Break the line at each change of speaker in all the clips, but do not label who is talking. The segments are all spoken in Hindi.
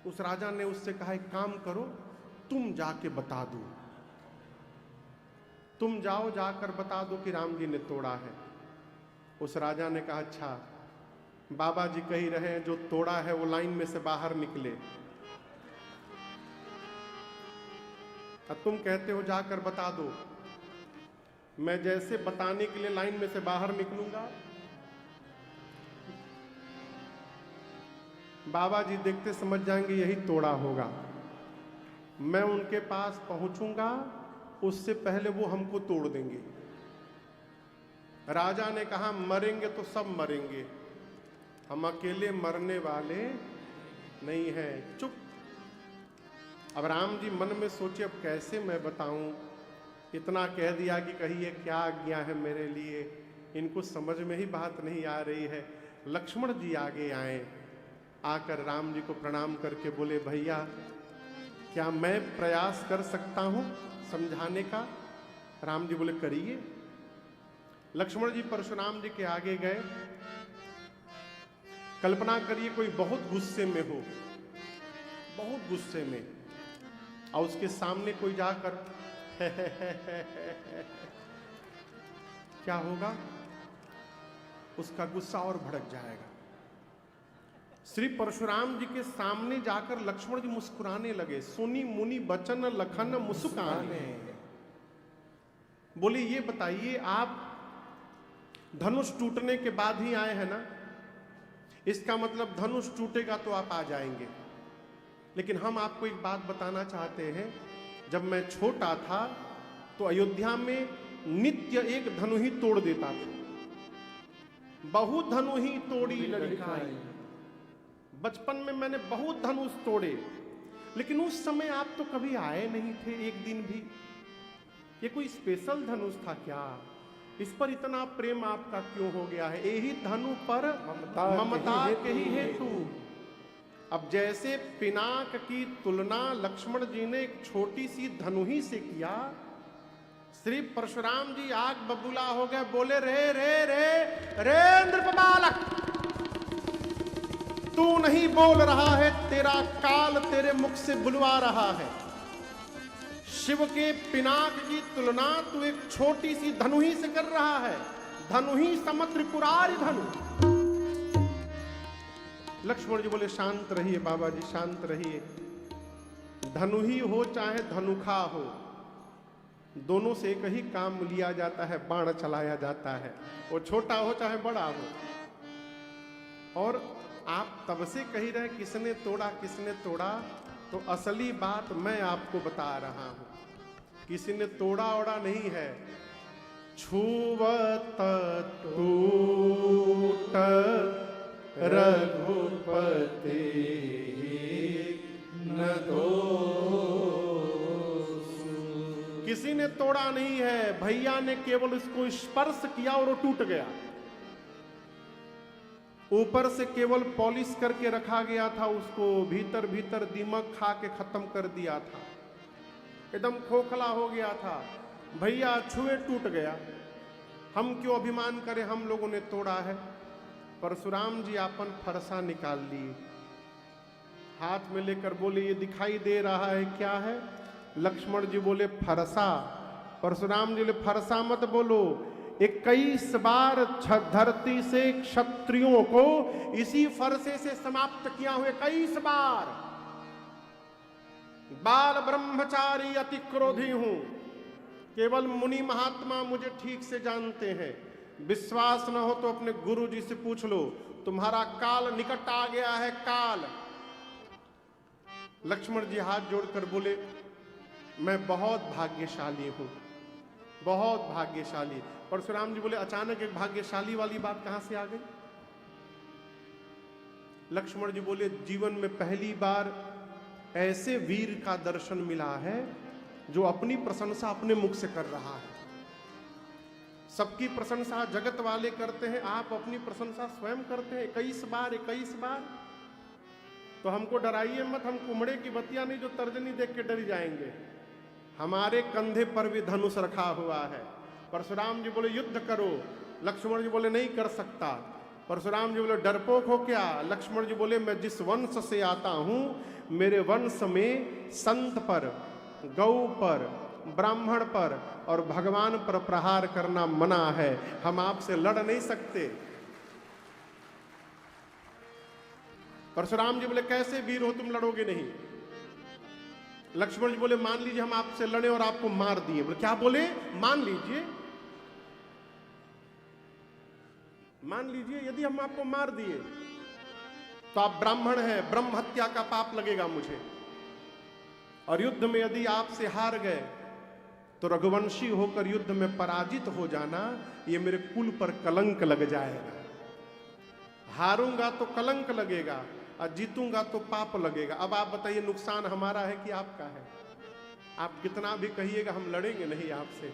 उस राजा ने उससे कहा एक काम करो, तुम जाके बता दो, तुम जाओ जाकर बता दो कि राम जी ने तोड़ा है। उस राजा ने कहा अच्छा, बाबा जी कह रहे हैं जो तोड़ा है वो लाइन में से बाहर निकले, अब तुम कहते हो जाकर बता दो, मैं जैसे बताने के लिए लाइन में से बाहर निकलूंगा, बाबा जी देखते समझ जाएंगे यही तोड़ा होगा। मैं उनके पास पहुंचूंगा, उससे पहले वो हमको तोड़ देंगे। राजा ने कहा मरेंगे तो सब मरेंगे, हम अकेले मरने वाले नहीं हैं। चुप। अब राम जी मन में सोचे अब कैसे मैं बताऊं, इतना कह दिया कि कहिए क्या आज्ञा है मेरे लिए, इनको समझ में ही बात नहीं आ रही है। लक्ष्मण जी आगे आए, आकर राम जी को प्रणाम करके बोले भैया क्या मैं प्रयास कर सकता हूं समझाने का? राम जी बोले करिए। लक्ष्मण जी परशुराम जी के आगे गए। कल्पना करिए कोई बहुत गुस्से में हो, बहुत गुस्से में, और उसके सामने कोई जाकर क्या होगा? उसका गुस्सा और भड़क जाएगा। श्री परशुराम जी के सामने जाकर लक्ष्मण जी मुस्कुराने लगे। सुनी मुनि बचन लखन मुस्काने। बोले ये बताइए आप धनुष टूटने के बाद ही आए हैं ना? इसका मतलब धनुष टूटेगा तो आप आ जाएंगे। लेकिन हम आपको एक बात बताना चाहते हैं, जब मैं छोटा था तो अयोध्या में नित्य एक धनु ही तोड़ देता था। बहु धनु ही तोड़ी लड़काई। बचपन में मैंने बहुत धनुष तोड़े, लेकिन उस समय आप तो कभी आए नहीं थे एक दिन भी। ये कोई स्पेशल धनुष था क्या? इस पर इतना प्रेम आपका क्यों हो गया है? यही धनु पर ममता के ही हेतु। अब जैसे पिनाक की तुलना लक्ष्मण जी ने एक छोटी सी धनु ही से किया, श्री परशुराम जी आग बबूला हो गए। बोले रे रे रे रे नृपबालक, तू नहीं बोल रहा है, तेरा काल तेरे मुख से बुलवा रहा है। शिव के पिनाक की तुलना तू एक छोटी सी धनु ही से कर रहा है। धनु ही सम त्रिपुरारी धनु। लक्ष्मण जी बोले शांत रहिए बाबा जी, शांत रहिए। धनु ही हो चाहे धनुखा हो, दोनों से एक ही काम लिया जाता है, बाण चलाया जाता है, वो छोटा हो चाहे बड़ा हो। और आप तब से कह रहे किसने तोड़ा किसने तोड़ा, तो असली बात मैं आपको बता रहा हूं, किसी ने तोड़ा ओड़ा नहीं है। छुवत टूट रघुपति न दोष। किसी ने तोड़ा नहीं है, भैया ने केवल इसको स्पर्श किया और वो टूट गया। ऊपर से केवल पॉलिश करके रखा गया था, उसको भीतर भीतर दीमक खा के खत्म कर दिया था, एकदम खोखला हो गया था। भैया छुए टूट गया। हम क्यों अभिमान करें, हम लोगों ने तोड़ा है। परशुराम जी अपन फरसा निकाल लिए, हाथ में लेकर बोले ये दिखाई दे रहा है क्या है? लक्ष्मण जी बोले फरसा। परशुराम जी बोले फरसा मत बोलो, 21 बार धरती से क्षत्रियों को इसी फरसे से समाप्त किया हुए 21 बार। बाल ब्रह्मचारी अति क्रोधी हूं, केवल मुनि महात्मा मुझे ठीक से जानते हैं। विश्वास न हो तो अपने गुरु जी से पूछ लो, तुम्हारा काल निकट आ गया है, काल। लक्ष्मण जी हाथ जोड़कर बोले मैं बहुत भाग्यशाली हूं, बहुत भाग्यशाली। परशुराम जी बोले अचानक एक भाग्यशाली वाली बात कहां से आ गई? लक्ष्मण जी बोले जीवन में पहली बार ऐसे वीर का दर्शन मिला है जो अपनी प्रशंसा अपने मुख से कर रहा है। सबकी प्रशंसा जगत वाले करते हैं, आप अपनी प्रशंसा स्वयं करते हैं 21 बार 21 बार। तो हमको डराइए मत, हम कुमड़े की बत्तियां नहीं जो तर्जनी देख के डर जाएंगे। हमारे कंधे पर भी धनुष रखा हुआ है। परशुराम जी बोले युद्ध करो, लक्ष्मण जी बोले नहीं कर सकता। परशुराम जी बोले डरपोक हो क्या? लक्ष्मण जी बोले मैं जिस वंश से आता हूं, मेरे वंश में संत पर, गौ पर, ब्राह्मण पर और भगवान पर प्रहार करना मना है। हम आपसे लड़ नहीं सकते। परशुराम जी बोले कैसे वीर हो तुम, लड़ोगे नहीं? लक्ष्मण जी बोले मान लीजिए हम आपसे लड़े और आपको मार दिए। बोले क्या बोले? मान लीजिए, मान लीजिए यदि हम आपको मार दिए तो आप ब्राह्मण हैं, ब्रह्म हत्या का पाप लगेगा मुझे। और युद्ध में यदि आपसे हार गए तो रघुवंशी होकर युद्ध में पराजित हो जाना, ये मेरे कुल पर कलंक लग जाएगा। हारूंगा तो कलंक लगेगा और जीतूंगा तो पाप लगेगा। अब आप बताइए नुकसान हमारा है कि आपका है? आप कितना भी कहिएगा हम लड़ेंगे नहीं आपसे।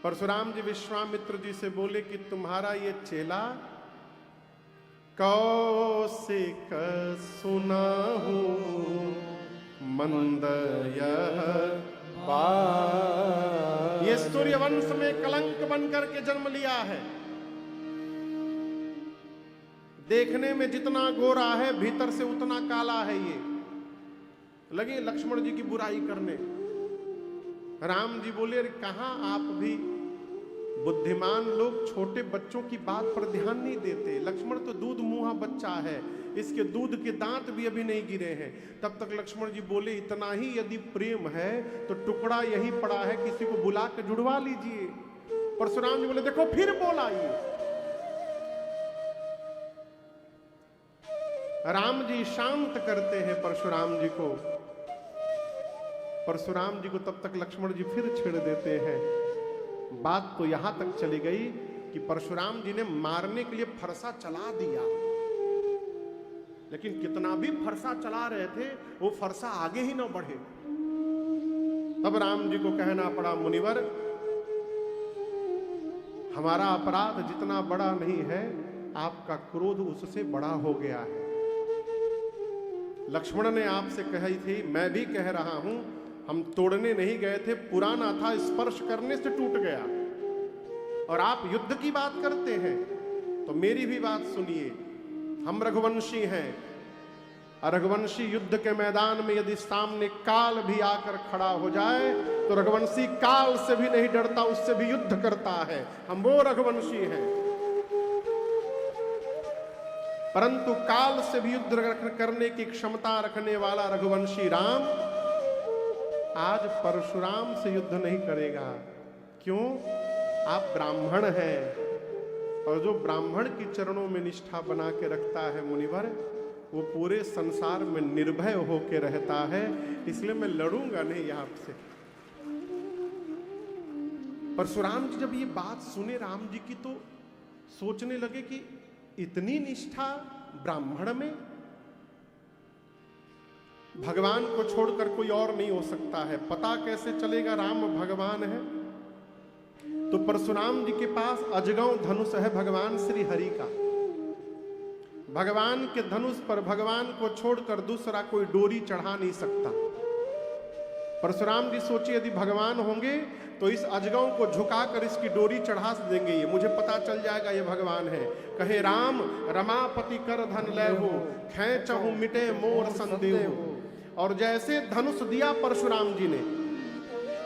परशुराम जी विश्वामित्र जी से बोले कि तुम्हारा ये चेला कौशिक सुनाहु मंद यह बात। ये सूर्यवंश में कलंक बनकर के जन्म लिया है। देखने में जितना गोरा है भीतर से उतना काला है। ये लगे लक्ष्मण जी की बुराई करने। राम जी बोले अरे कहां आप भी बुद्धिमान लोग छोटे बच्चों की बात पर ध्यान नहीं देते। लक्ष्मण तो दूध मुंहा बच्चा है, इसके दूध के दांत भी अभी नहीं गिरे हैं। तब तक लक्ष्मण जी बोले इतना ही यदि प्रेम है तो टुकड़ा यही पड़ा है, किसी को बुला के जुड़वा लीजिए। परशुराम जी बोले देखो फिर बोला ये। राम जी शांत करते हैं परशुराम जी को। परशुराम जी को तब तक लक्ष्मण जी फिर छेड़ देते हैं। बात तो यहां तक चली गई कि परशुराम जी ने मारने के लिए फरसा चला दिया, लेकिन कितना भी फरसा चला रहे थे वो फरसा आगे ही ना बढ़े। तब राम जी को कहना पड़ा मुनिवर हमारा अपराध जितना बड़ा नहीं है, आपका क्रोध उससे बड़ा हो गया है। लक्ष्मण ने आपसे कही थी, मैं भी कह रहा हूं, हम तोड़ने नहीं गए थे, पुराना था, स्पर्श करने से टूट गया। और आप युद्ध की बात करते हैं तो मेरी भी बात सुनिए। हम रघुवंशी हैं, रघुवंशी युद्ध के मैदान में यदि सामने काल भी आकर खड़ा हो जाए तो रघुवंशी काल से भी नहीं डरता, उससे भी युद्ध करता है। हम वो रघुवंशी हैं। परंतु काल से भी युद्ध करने की क्षमता रखने वाला रघुवंशी राम आज परशुराम से युद्ध नहीं करेगा। क्यों? आप ब्राह्मण हैं और जो ब्राह्मण की चरणों में निष्ठा बना के रखता है मुनिवर, वो पूरे संसार में निर्भय होकर रहता है। इसलिए मैं लड़ूंगा नहीं आपसे। परशुराम जी जब ये बात सुने राम जी की तो सोचने लगे कि इतनी निष्ठा ब्राह्मण में, भगवान को छोड़कर कोई और नहीं हो सकता है। पता कैसे चलेगा राम भगवान है? तो परशुराम जी के पास अजगौ धनुष है भगवान श्री हरि का। भगवान के धनुष पर भगवान को छोड़कर दूसरा कोई डोरी चढ़ा नहीं सकता। परशुराम जी सोचिए यदि भगवान होंगे तो इस अजगौ को झुकाकर इसकी डोरी चढ़ा देंगे, ये मुझे पता चल जाएगा ये भगवान है। कहे राम रमापति कर धन लैहो, खैचहु मिटे मोर संदेहो। और जैसे धनुष दिया परशुराम जी ने,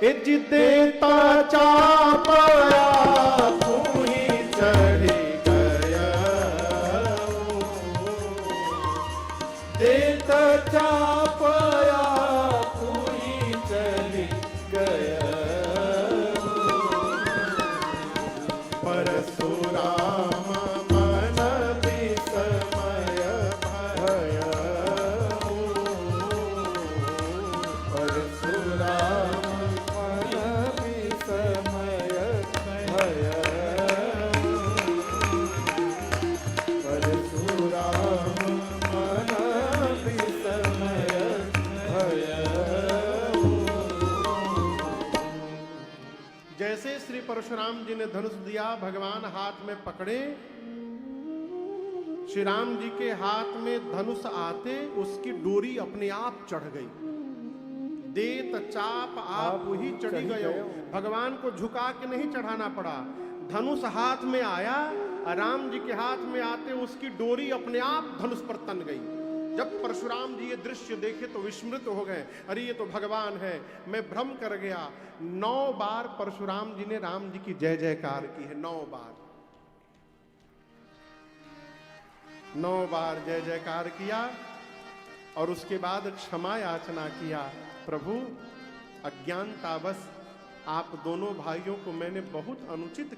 देता चापया तू ही चढ़ी गया, देता चापया तू ही चली गया। परशुराम मन विस्मय भया, परशुराम मन विस्मय भया, परशुराम मन विस्मय भया। जैसे श्री परशुराम जी ने धनुष दिया, भगवान हाथ में पकड़े, श्री राम जी के हाथ में धनुष आते उसकी डोरी अपने आप चढ़ गई। देत चाप आप ही चढ़ी गए। भगवान को झुका के नहीं चढ़ाना पड़ा, धनुष हाथ में आया राम जी के हाथ में आते उसकी डोरी अपने आप धनुष पर तन गई। जब परशुराम जी ये दृश्य देखे तो विस्मृत हो गए, अरे ये तो भगवान है, मैं भ्रम कर गया। 9 बार परशुराम जी ने राम जी की जय जयकार की है, 9 बार, 9 बार जय जयकार किया और उसके बाद क्षमा याचना किया। प्रभु अज्ञानतावश आप दोनों भाइयों को मैंने बहुत अनुचित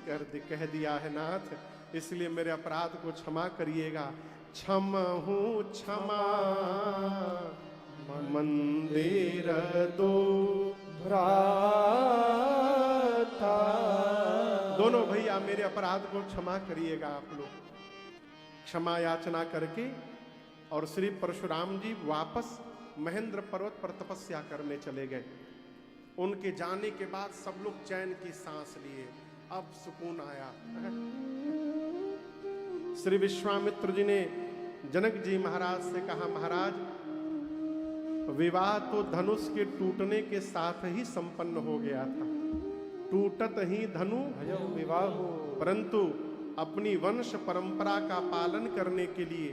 कह दिया है नाथ, इसलिए मेरे अपराध को क्षमा करिएगा। क्षमहु क्षमा मंदिर दो भ्राता। दोनों भैया मेरे अपराध को क्षमा करिएगा आप लोग। क्षमा याचना करके और श्री परशुराम जी वापस महेंद्र पर्वत पर तपस्या करने चले गए। उनके जाने के बाद सब लोग चैन की सांस लिए, अब सुकून आया। श्री विश्वामित्र जी ने जनक जी महाराज से कहा, महाराज विवाह तो धनुष के टूटने के साथ ही संपन्न हो गया था, टूटत ही धनु विवाह, परंतु अपनी वंश परंपरा का पालन करने के लिए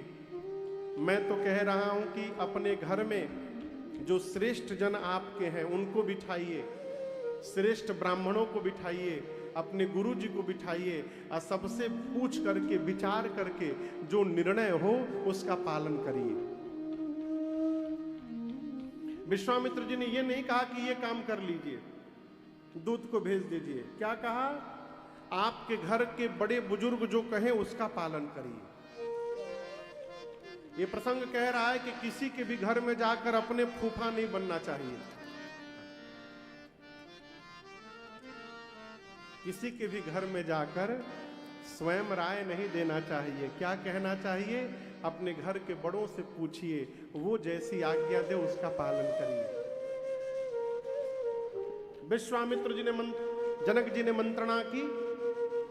मैं तो कह रहा हूं कि अपने घर में जो श्रेष्ठ जन आपके हैं उनको बिठाइए, श्रेष्ठ ब्राह्मणों को बिठाइए, अपने गुरु जी को बिठाइए और सबसे पूछ करके विचार करके जो निर्णय हो उसका पालन करिए। विश्वामित्र जी ने यह नहीं कहा कि यह काम कर लीजिए, दूत को भेज दीजिए। क्या कहा? आपके घर के बड़े बुजुर्ग जो कहें उसका पालन करिए। ये प्रसंग कह रहा है कि किसी के भी घर में जाकर अपने फूफा नहीं बनना चाहिए, किसी के भी घर में जाकर स्वयं राय नहीं देना चाहिए। क्या कहना चाहिए? अपने घर के बड़ों से पूछिए, वो जैसी आज्ञा दे उसका पालन करिए। विश्वामित्र जी ने जनक जी ने मंत्रणा की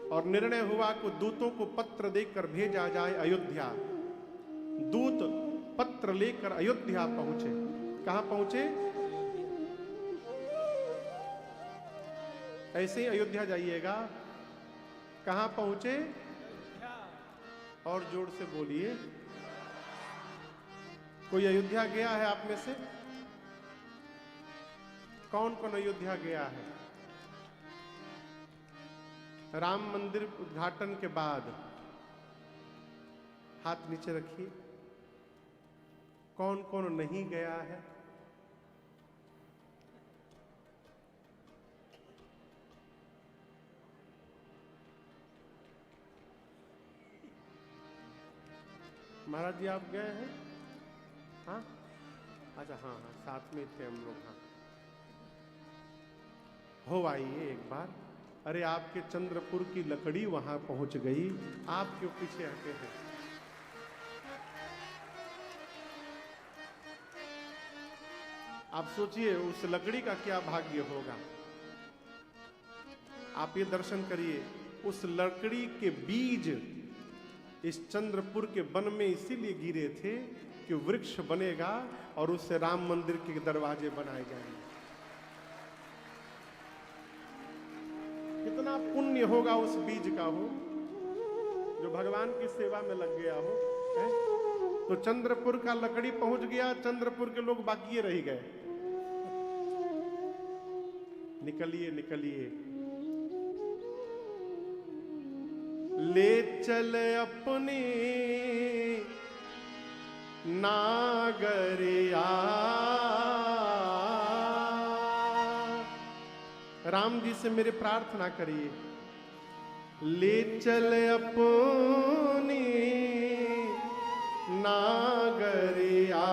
और निर्णय हुआ कि दूतों को पत्र देकर भेजा जाए अयोध्या। दूत पत्र लेकर अयोध्या पहुंचे। कहां पहुंचे? ऐसे ही अयोध्या जाइएगा। कहां पहुंचे? और जोर से बोलिए। कोई अयोध्या गया है आप में से? कौन कौन अयोध्या गया है? राम मंदिर उद्घाटन के बाद हाथ नीचे रखिए। कौन कौन नहीं गया है? महाराज जी आप गए हैं? हाँ, अच्छा, हाँ हाँ, साथ में थे हम लोग। हाँ, हो आइए एक बार। अरे आपके चंद्रपुर की लकड़ी वहां पहुंच गई, आप क्यों पीछे हटे हैं? आप सोचिए उस लकड़ी का क्या भाग्य होगा। आप ये दर्शन करिए, उस लकड़ी के बीज इस चंद्रपुर के वन में इसीलिए गिरे थे कि वृक्ष बनेगा और उससे राम मंदिर के दरवाजे बनाए जाएंगे। कितना पुण्य होगा उस बीज का हो जो भगवान की सेवा में लग गया हो, है? तो चंद्रपुर का लकड़ी पहुंच गया, चंद्रपुर के लोग बाकी रह गए। निकलिए निकलिए, ले चल अपनी नागरिया। राम जी से मेरे प्रार्थना करिए, ले चल अपनी नागरिया।